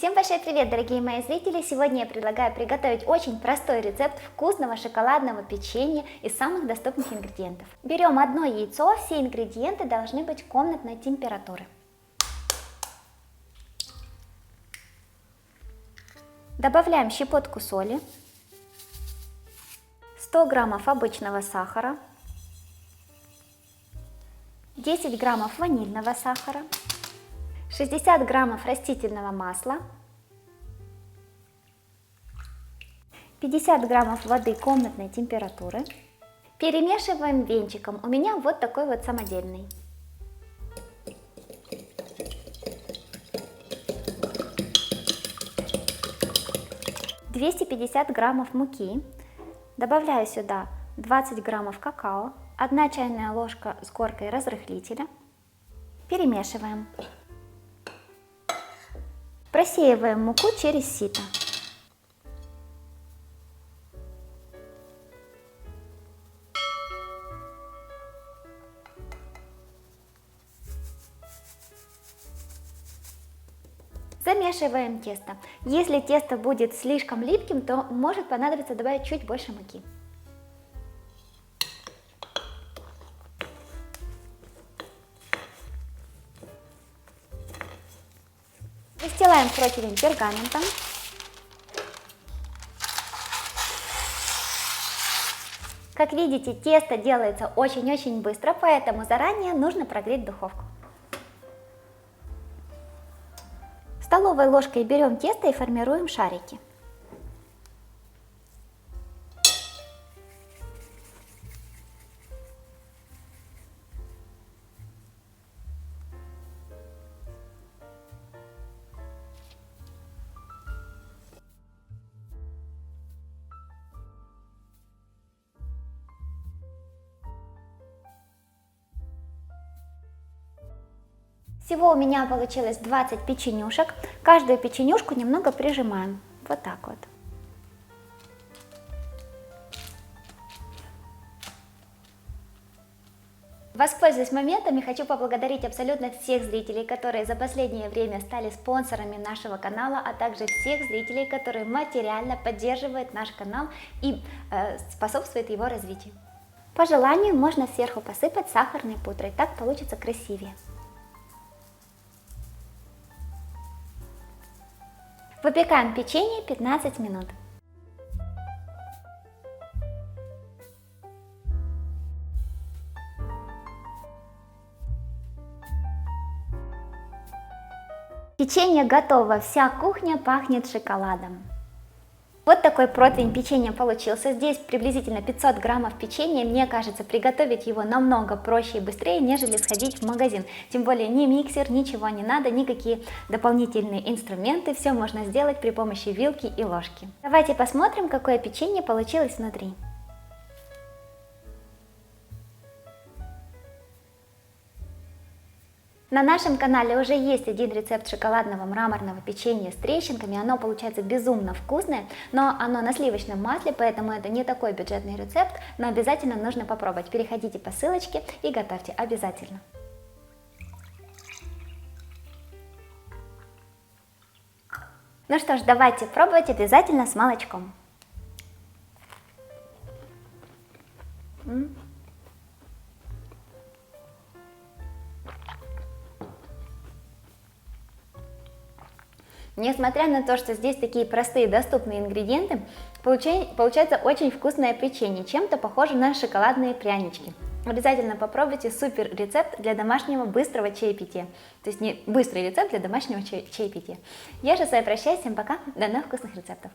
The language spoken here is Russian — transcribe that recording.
Всем большой привет, дорогие мои зрители! Сегодня я предлагаю приготовить очень простой рецепт вкусного шоколадного печенья из самых доступных ингредиентов. Берем одно яйцо, все ингредиенты должны быть комнатной температуры. Добавляем щепотку соли, 100 граммов обычного сахара, 10 граммов ванильного сахара, 60 граммов растительного масла, 50 граммов воды комнатной температуры. Перемешиваем венчиком. У меня вот такой вот самодельный. — 250 граммов муки. Добавляю сюда 20 граммов какао, 1 чайная ложка с горкой разрыхлителя. Перемешиваем. Просеиваем муку через сито. Замешиваем тесто. Если тесто будет слишком липким, то может понадобиться добавить чуть больше муки. Выстилаем противень пергаментом. Как видите, тесто делается очень-очень быстро, поэтому заранее нужно прогреть духовку. Столовой ложкой берем тесто и формируем шарики. Всего у меня получилось 20 печенюшек. Каждую печенюшку немного прижимаем. Вот так вот. Воспользуясь моментом, хочу поблагодарить абсолютно всех зрителей, которые за последнее время стали спонсорами нашего канала, а также всех зрителей, которые материально поддерживают наш канал и способствуют его развитию. По желанию можно сверху посыпать сахарной пудрой, так получится красивее. Выпекаем печенье 15 минут. Печенье готово, вся кухня пахнет шоколадом. Вот такой противень печенья получился. Здесь приблизительно 500 граммов печенья. Мне кажется, приготовить его намного проще и быстрее, нежели сходить в магазин. Тем более ни миксер, ничего не надо, никакие дополнительные инструменты. Все можно сделать при помощи вилки и ложки. Давайте посмотрим, какое печенье получилось внутри. На нашем канале уже есть один рецепт шоколадного мраморного печенья с трещинками. Оно получается безумно вкусное, но оно на сливочном масле, поэтому это не такой бюджетный рецепт, но обязательно нужно попробовать. Переходите по ссылочке и готовьте обязательно. Ну что ж, давайте пробовать обязательно с молочком. Несмотря на то, что здесь такие простые доступные ингредиенты, получается очень вкусное печенье, чем-то похоже на шоколадные прянички. Обязательно попробуйте супер рецепт для домашнего быстрого чаепития. То есть не быстрый рецепт для домашнего чаепития. Я же с вами прощаюсь, всем пока, до новых вкусных рецептов.